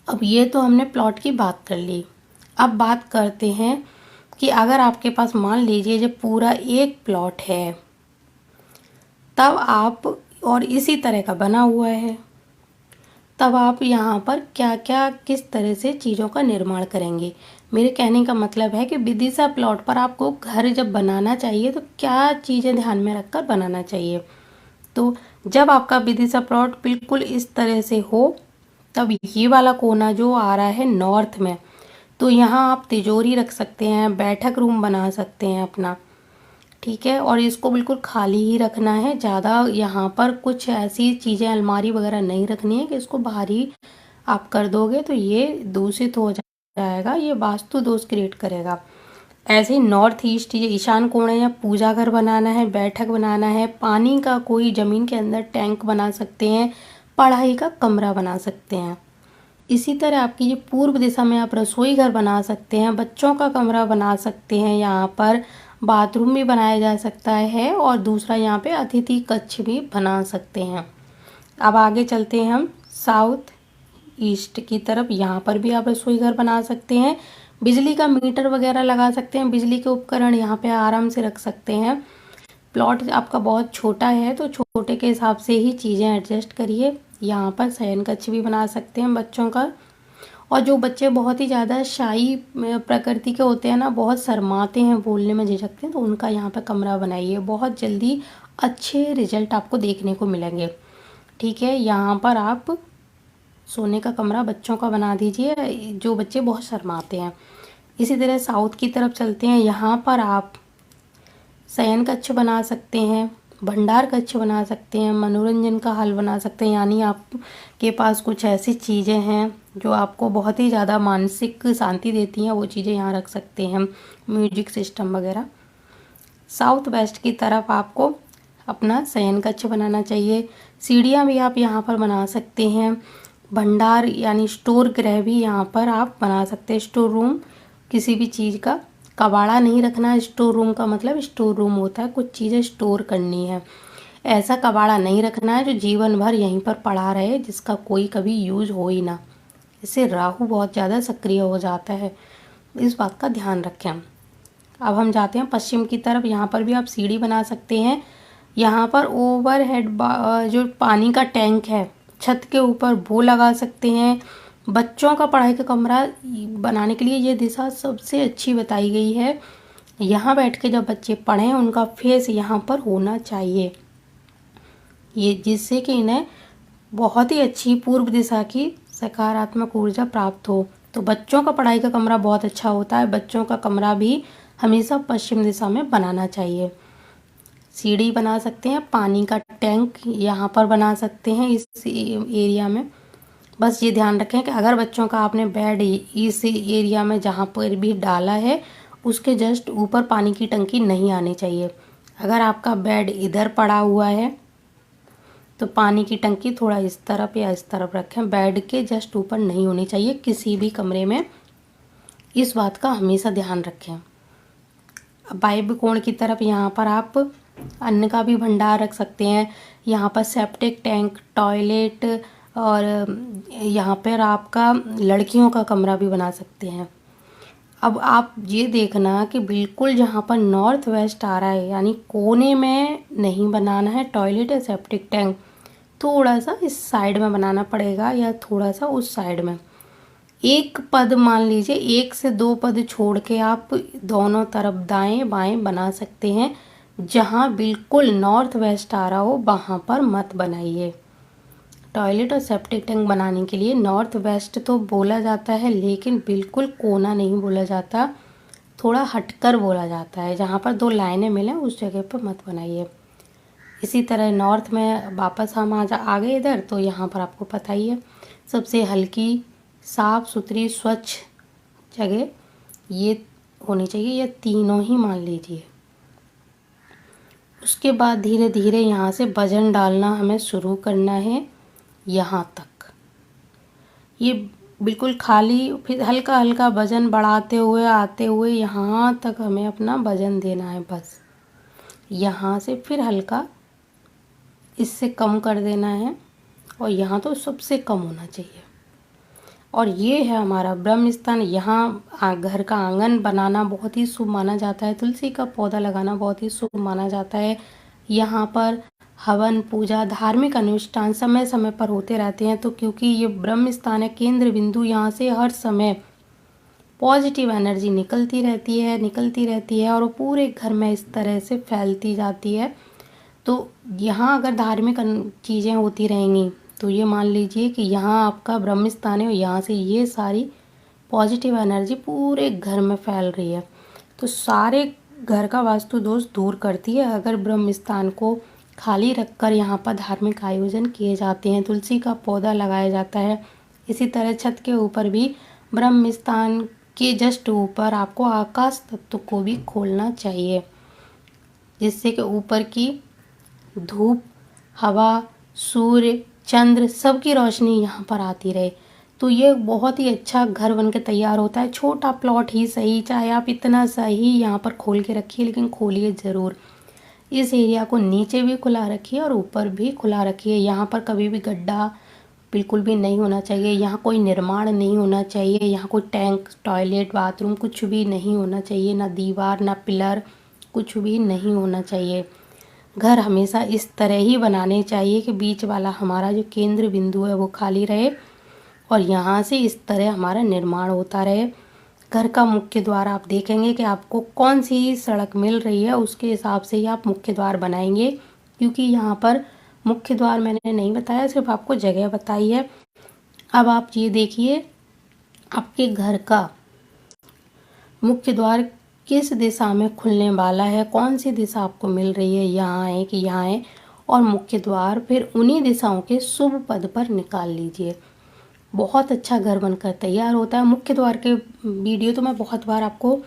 अब ये तो हमने प्लॉट की बात कर ली। अब बात करते हैं कि अगर आपके पास मान लीजिए जब पूरा एक प्लॉट है, तब आप और इसी तरह का बना हुआ है, तब आप यहाँ पर क्या क्या किस तरह से चीज़ों का निर्माण करेंगे। मेरे कहने का मतलब है कि विदिशा प्लॉट पर आपको घर जब बनाना चाहिए तो क्या चीज़ें ध्यान में रखकर बनाना चाहिए। तो जब आपका विदिशा प्लॉट बिल्कुल इस तरह से हो, तब ये वाला कोना जो आ रहा है नॉर्थ में, तो यहाँ आप तिजोरी रख सकते हैं, बैठक रूम बना सकते हैं अपना, ठीक है। और इसको बिल्कुल खाली ही रखना है, ज़्यादा यहाँ पर कुछ ऐसी चीज़ें अलमारी वगैरह नहीं रखनी है कि इसको भारी आप कर दोगे तो ये दूषित हो जाएगा, ये वास्तु दोष क्रिएट करेगा। ऐसे ही नॉर्थ ईस्ट ये ईशान कोण है, या पूजा घर बनाना है, बैठक बनाना है, पानी का कोई ज़मीन के अंदर टैंक बना सकते हैं, पढ़ाई का कमरा बना सकते हैं। इसी तरह आपकी ये पूर्व दिशा में आप रसोई घर बना सकते हैं, बच्चों का कमरा बना सकते हैं, यहाँ पर बाथरूम भी बनाया जा सकता है, और दूसरा यहाँ पे अतिथि कक्ष भी बना सकते हैं। अब आगे चलते हैं हम साउथ ईस्ट की तरफ। यहाँ पर भी आप रसोई घर बना सकते हैं, बिजली का मीटर वगैरह लगा सकते हैं, बिजली के उपकरण यहाँ पे आराम से रख सकते हैं। प्लॉट आपका बहुत छोटा है तो छोटे के हिसाब से ही चीज़ें एडजस्ट करिए। यहाँ पर शयन कक्ष भी बना सकते हैं बच्चों का। और जो बच्चे बहुत ही ज़्यादा शाई प्रकृति के होते हैं ना, बहुत शर्माते हैं, बोलने में झिझकते हैं, तो उनका यहाँ पर कमरा बनाइए, बहुत जल्दी अच्छे रिजल्ट आपको देखने को मिलेंगे, ठीक है। यहाँ पर आप सोने का कमरा बच्चों का बना दीजिए, जो बच्चे बहुत शर्माते हैं। इसी तरह साउथ की तरफ चलते हैं। यहाँ पर आप शयन कक्ष बना सकते हैं, भंडार कक्ष बना सकते हैं, मनोरंजन का हॉल बना सकते हैं, यानी आपके पास कुछ ऐसी चीज़ें हैं जो आपको बहुत ही ज़्यादा मानसिक शांति देती हैं, वो चीज़ें यहाँ रख सकते हैं, म्यूजिक सिस्टम वगैरह। साउथ वेस्ट की तरफ आपको अपना शयन कक्ष बनाना चाहिए, सीढ़ियाँ भी आप यहाँ पर बना सकते हैं, भंडार यानी स्टोर गृह भी यहाँ पर आप बना सकते हैं, स्टोर रूम, किसी भी चीज़ का कबाड़ा नहीं रखना है। स्टोर रूम का मतलब स्टोर रूम होता है, कुछ चीज़ें स्टोर करनी है, ऐसा कबाड़ा नहीं रखना है जो जीवन भर यहीं पर पड़ा रहे, जिसका कोई कभी यूज हो ही ना। इससे राहु बहुत ज़्यादा सक्रिय हो जाता है, इस बात का ध्यान रखें। अब हम जाते हैं पश्चिम की तरफ। यहाँ पर भी आप सीढ़ी बना सकते हैं, यहाँ पर ओवरहेड जो पानी का टैंक है छत के ऊपर वो लगा सकते हैं। बच्चों का पढ़ाई का कमरा बनाने के लिए ये दिशा सबसे अच्छी बताई गई है। यहाँ बैठ के जब बच्चे पढ़ें उनका फेस यहाँ पर होना चाहिए, ये जिससे कि इन्हें बहुत ही अच्छी पूर्व दिशा की सकारात्मक ऊर्जा प्राप्त हो। तो बच्चों का पढ़ाई का कमरा बहुत अच्छा होता है, बच्चों का कमरा भी हमेशा पश्चिम दिशा में बनाना चाहिए। सीढ़ी बना सकते हैं, पानी का टैंक यहाँ पर बना सकते हैं इस एरिया में। बस ये ध्यान रखें कि अगर बच्चों का आपने बेड इस एरिया में जहाँ पर भी डाला है उसके जस्ट ऊपर पानी की टंकी नहीं आनी चाहिए। अगर आपका बेड इधर पड़ा हुआ है तो पानी की टंकी थोड़ा इस तरफ या इस तरफ रखें, बेड के जस्ट ऊपर नहीं होनी चाहिए किसी भी कमरे में, इस बात का हमेशा ध्यान रखें। वायव्य कोण की तरफ यहाँ पर आप अन्न का भी भंडार रख सकते हैं, यहाँ पर सेप्टिक टैंक, टॉयलेट, और यहाँ पर आपका लड़कियों का कमरा भी बना सकते हैं। अब आप ये देखना कि बिल्कुल जहाँ पर नॉर्थ वेस्ट आ रहा है यानी कोने में नहीं बनाना है टॉयलेट या सेप्टिक टैंक, थोड़ा सा इस साइड में बनाना पड़ेगा या थोड़ा सा उस साइड में। एक पद मान लीजिए, 1 से 2 पद छोड़ के आप दोनों तरफ दाएं बाएं बना सकते हैं। जहाँ बिल्कुल नॉर्थ वेस्ट आ रहा हो वहाँ पर मत बनाइए। टॉयलेट और सेप्टिक टैंक बनाने के लिए नॉर्थ वेस्ट तो बोला जाता है, लेकिन बिल्कुल कोना नहीं बोला जाता, थोड़ा हटकर बोला जाता है। जहाँ पर 2 लाइनें मिलें उस जगह पर मत बनाइए। इसी तरह नॉर्थ में वापस हम आ गए इधर, तो यहाँ पर आपको पता ही है सबसे हल्की साफ़ सुथरी स्वच्छ जगह ये होनी चाहिए, ये तीनों ही मान लीजिए। उसके बाद धीरे धीरे यहाँ से वजन डालना हमें शुरू करना है, यहाँ तक ये बिल्कुल खाली, फिर हल्का हल्का वजन बढ़ाते हुए आते हुए यहाँ तक हमें अपना वजन देना है। बस यहाँ से फिर हल्का इससे कम कर देना है, और यहाँ तो सबसे कम होना चाहिए। और ये है हमारा ब्रह्म स्थान। यहाँ घर का आंगन बनाना बहुत ही शुभ माना जाता है। तुलसी का पौधा लगाना बहुत ही शुभ माना जाता है। यहाँ पर हवन पूजा धार्मिक अनुष्ठान समय समय पर होते रहते हैं। तो क्योंकि ये ब्रह्म स्थान है, केंद्र बिंदु, यहाँ से हर समय पॉजिटिव एनर्जी निकलती रहती है और वो पूरे घर में इस तरह से फैलती जाती है। तो यहाँ अगर धार्मिक चीज़ें होती रहेंगी तो ये मान लीजिए कि यहाँ आपका ब्रह्म स्थान है और यहाँ से ये सारी पॉजिटिव एनर्जी पूरे घर में फैल रही है। तो सारे घर का वास्तु दोष दूर करती है अगर ब्रह्म स्थान को खाली रखकर यहाँ पर धार्मिक आयोजन किए जाते हैं, तुलसी का पौधा लगाया जाता है। इसी तरह छत के ऊपर भी ब्रह्म स्थान के जस्ट ऊपर आपको आकाश तत्व को भी खोलना चाहिए, जिससे कि ऊपर की धूप, हवा, सूर्य, चंद्र सबकी रोशनी यहाँ पर आती रहे। तो ये बहुत ही अच्छा घर बन के तैयार होता है। छोटा प्लॉट ही सही, चाहे आप इतना सही यहाँ पर खोल के रखिए, लेकिन खोलिए ज़रूर। इस एरिया को नीचे भी खुला रखिए और ऊपर भी खुला रखिए। यहाँ पर कभी भी गड्ढा बिल्कुल भी नहीं होना चाहिए। यहाँ कोई निर्माण नहीं होना चाहिए। यहाँ कोई टैंक, टॉयलेट, बाथरूम कुछ भी नहीं होना चाहिए। ना दीवार, ना पिलर, कुछ भी नहीं होना चाहिए। घर हमेशा इस तरह ही बनाने चाहिए कि बीच वाला हमारा जो केंद्र बिंदु है वो खाली रहे और यहाँ से इस तरह हमारा निर्माण होता रहे। घर का मुख्य द्वार आप देखेंगे कि आपको कौन सी सड़क मिल रही है, उसके हिसाब से ही आप मुख्य द्वार बनाएंगे। क्योंकि यहाँ पर मुख्य द्वार मैंने नहीं बताया, सिर्फ आपको जगह बताई है। अब आप ये देखिए आपके घर का मुख्य द्वार किस दिशा में खुलने वाला है, कौन सी दिशा आपको मिल रही है, यहाँ है कि यहाँ है, और मुख्य द्वार फिर उन्हीं दिशाओं के शुभ पद पर निकाल लीजिए। बहुत अच्छा घर बनकर तैयार होता है। मुख्य द्वार के वीडियो तो मैं बहुत बार आपको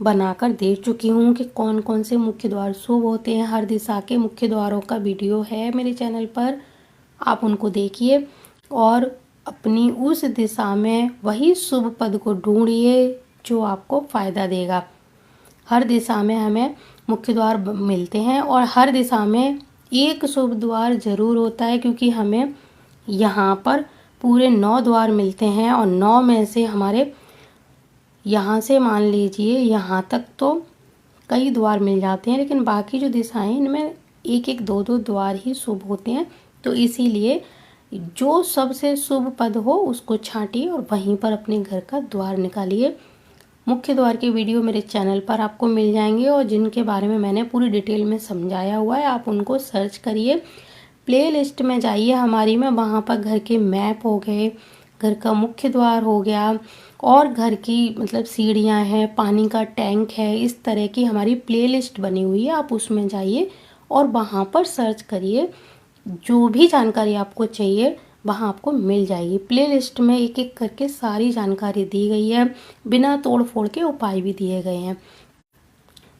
बनाकर दे चुकी हूँ कि कौन कौन से मुख्य द्वार शुभ होते हैं। हर दिशा के मुख्य द्वारों का वीडियो है मेरे चैनल पर, आप उनको देखिए और अपनी उस दिशा में वही शुभ पद को ढूंढिए जो आपको फ़ायदा देगा। हर दिशा में हमें मुख्य द्वार मिलते हैं और हर दिशा में एक शुभ द्वार ज़रूर होता है, क्योंकि हमें यहाँ पर पूरे 9 द्वार मिलते हैं और 9 में से हमारे यहाँ से मान लीजिए यहाँ तक तो कई द्वार मिल जाते हैं, लेकिन बाकी जो दिशाएं इनमें एक एक दो दो द्वार ही शुभ होते हैं। तो इसीलिए जो सबसे शुभ पद हो उसको छांटिए और वहीं पर अपने घर का द्वार निकालिए। मुख्य द्वार के वीडियो मेरे चैनल पर आपको मिल जाएंगे और जिनके बारे में मैंने पूरी डिटेल में समझाया हुआ है, आप उनको सर्च करिए। प्ले लिस्ट में जाइए हमारी में, वहाँ पर घर के मैप हो गए, घर का मुख्य द्वार हो गया और घर की मतलब सीढ़ियाँ हैं, पानी का टैंक है, इस तरह की हमारी प्ले लिस्ट बनी हुई है। आप उसमें जाइए और वहाँ पर सर्च करिए, जो भी जानकारी आपको चाहिए वहाँ आपको मिल जाएगी। प्ले लिस्ट में एक एक करके सारी जानकारी दी गई है, बिना तोड़ फोड़ के उपाय भी दिए गए हैं।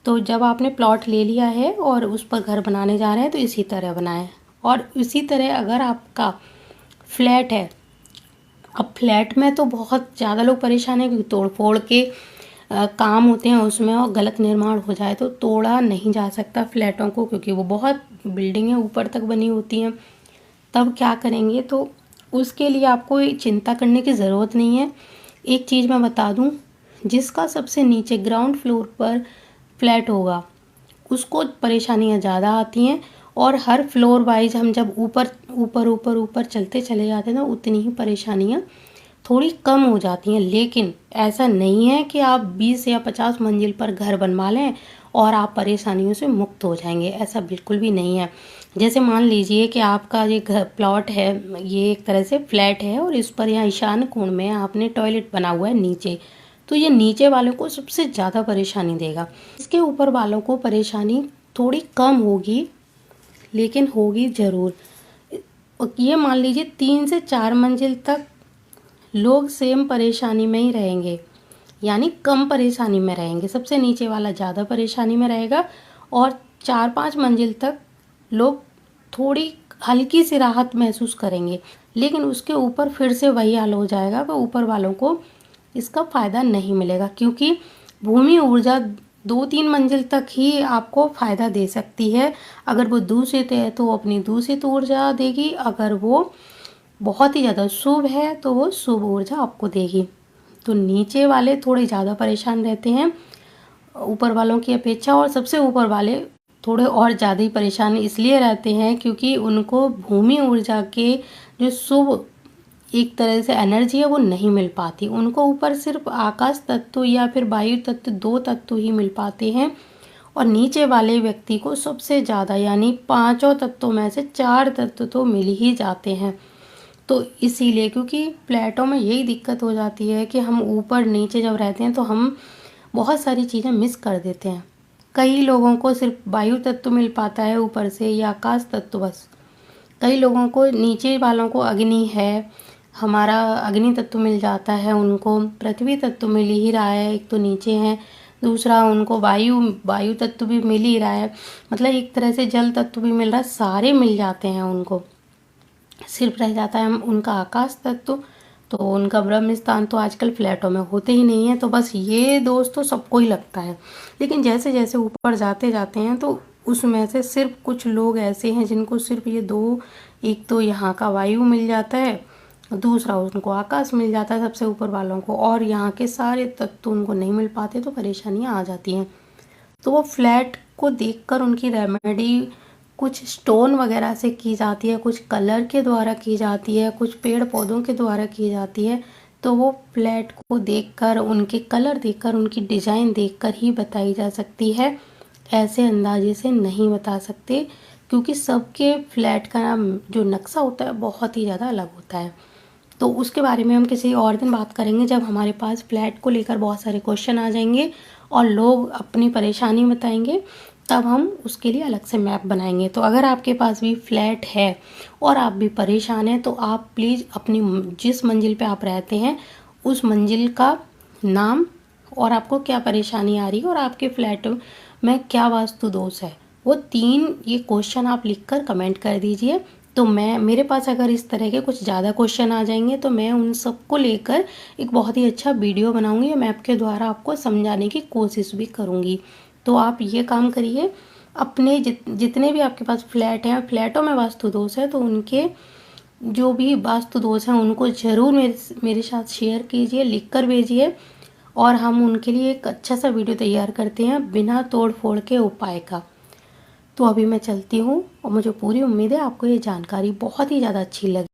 तो जब आपने प्लॉट ले लिया है और उस पर घर बनाने जा रहे हैं तो इसी तरह बनाएं। और इसी तरह अगर आपका फ्लैट है, अब फ्लैट में तो बहुत ज़्यादा लोग परेशान हैं क्योंकि तोड़ फोड़ के काम होते हैं उसमें और गलत निर्माण हो जाए तो तोड़ा नहीं जा सकता फ्लैटों को, क्योंकि वो बहुत बिल्डिंगें ऊपर तक बनी होती हैं। तब क्या करेंगे, तो उसके लिए आपको चिंता करने की ज़रूरत नहीं है। एक चीज़ मैं बता दूं, जिसका सबसे नीचे ग्राउंड फ्लोर पर फ्लैट होगा उसको परेशानियां ज़्यादा आती हैं और हर फ्लोर वाइज हम जब ऊपर ऊपर ऊपर ऊपर चलते चले जाते हैं तो उतनी ही परेशानियां थोड़ी कम हो जाती हैं। लेकिन ऐसा नहीं है कि आप 20 या 50 मंजिल पर घर बनवा लें और आप परेशानियों से मुक्त हो जाएंगे, ऐसा बिल्कुल भी नहीं है। जैसे मान लीजिए कि आपका ये घर प्लॉट है, ये एक तरह से फ्लैट है और इस पर यहाँ ईशान कोण में आपने टॉयलेट बना हुआ है नीचे, तो ये नीचे वालों को सबसे ज़्यादा परेशानी देगा। इसके ऊपर वालों को परेशानी थोड़ी कम होगी, लेकिन होगी ज़रूर। ये मान लीजिए 3 से 4 मंजिल तक लोग सेम परेशानी में ही रहेंगे, यानी कम परेशानी में रहेंगे। सबसे नीचे वाला ज़्यादा परेशानी में रहेगा और 4-5 मंजिल तक लोग थोड़ी हल्की सी राहत महसूस करेंगे, लेकिन उसके ऊपर फिर से वही हाल हो जाएगा कि ऊपर वालों को इसका फ़ायदा नहीं मिलेगा, क्योंकि भूमि ऊर्जा 2-3 मंजिल तक ही आपको फ़ायदा दे सकती है। अगर वो दूषित है तो अपनी दूषित ऊर्जा देगी, अगर वो बहुत ही ज़्यादा शुभ है तो वो शुभ ऊर्जा आपको देगी। तो नीचे वाले थोड़े ज़्यादा परेशान रहते हैं ऊपर वालों की अपेक्षा, और सबसे ऊपर वाले थोड़े और ज़्यादा ही परेशान इसलिए रहते हैं क्योंकि उनको भूमि ऊर्जा के जो शुभ एक तरह से एनर्जी है वो नहीं मिल पाती। उनको ऊपर सिर्फ आकाश तत्व या फिर वायु तत्व, 2 तत्व ही मिल पाते हैं, और नीचे वाले व्यक्ति को सबसे ज़्यादा यानी 5 तत्वों में से 4 तत्व तो मिल ही जाते हैं। तो इसीलिए क्योंकि फ्लैटों में यही दिक्कत हो जाती है कि हम ऊपर नीचे जब रहते हैं तो हम बहुत सारी चीज़ें मिस कर देते हैं। कई लोगों को सिर्फ वायु तत्व मिल पाता है ऊपर से, या आकाश तत्व बस। कई लोगों को नीचे वालों को अग्नि है, हमारा अग्नि तत्व मिल जाता है, उनको पृथ्वी तत्व मिल ही रहा है, एक तो नीचे हैं, दूसरा उनको वायु तत्व भी मिल ही रहा है, मतलब एक तरह से जल तत्व भी मिल रहा है, सारे मिल जाते हैं उनको। सिर्फ रह जाता है उनका आकाश तत्व, तो उनका ब्रह्म स्थान तो आजकल फ्लैटों में होते ही नहीं है। तो बस ये दोस्त तो सबको ही लगता है, लेकिन जैसे जैसे ऊपर जाते जाते हैं तो उसमें से सिर्फ कुछ लोग ऐसे हैं जिनको सिर्फ ये दो, एक तो यहाँ का वायु मिल जाता है, दूसरा उनको आकाश मिल जाता है सबसे ऊपर वालों को, और यहाँ के सारे तत्व उनको नहीं मिल पाते, तो परेशानियाँ आ जाती हैं। तो वो फ्लैट को देखकर उनकी रेमेडी कुछ स्टोन वगैरह से की जाती है, कुछ कलर के द्वारा की जाती है, कुछ पेड़ पौधों के द्वारा की जाती है। तो वो फ्लैट को देखकर, उनके कलर देखकर, उनकी डिज़ाइन देखकर ही बताई जा सकती है, ऐसे अंदाजे से नहीं बता सकते, क्योंकि सबके फ्लैट का जो नक्शा होता है बहुत ही ज़्यादा अलग होता है। तो उसके बारे में हम किसी और दिन बात करेंगे, जब हमारे पास फ्लैट को लेकर बहुत सारे क्वेश्चन आ जाएंगे और लोग अपनी परेशानी बताएंगे, तब हम उसके लिए अलग से मैप बनाएंगे। तो अगर आपके पास भी फ्लैट है और आप भी परेशान हैं, तो आप प्लीज़ अपनी जिस मंजिल पे आप रहते हैं उस मंजिल का नाम, और आपको क्या परेशानी आ रही है और आपके फ्लैट में क्या वास्तु दोष है, वो 3 ये क्वेश्चन आप लिखकर कमेंट कर दीजिए। तो मैं, मेरे पास अगर इस तरह के कुछ ज़्यादा क्वेश्चन आ जाएंगे तो मैं उन सबको लेकर एक बहुत ही अच्छा वीडियो बनाऊंगी, मैप के द्वारा आपको समझाने की कोशिश भी करूंगी। तो आप ये काम करिए, अपने जितने भी आपके पास फ्लैट हैं, फ्लैटों में वास्तु दोष है, तो उनके जो भी वास्तु दोष हैं उनको ज़रूर मेरे साथ शेयर कीजिए, लिख कर भेजिए, और हम उनके लिए एक अच्छा सा वीडियो तैयार करते हैं बिना तोड़ फोड़ के उपाय का। तो अभी मैं चलती हूँ, और मुझे पूरी उम्मीद है आपको ये जानकारी बहुत ही ज़्यादा अच्छी लगी।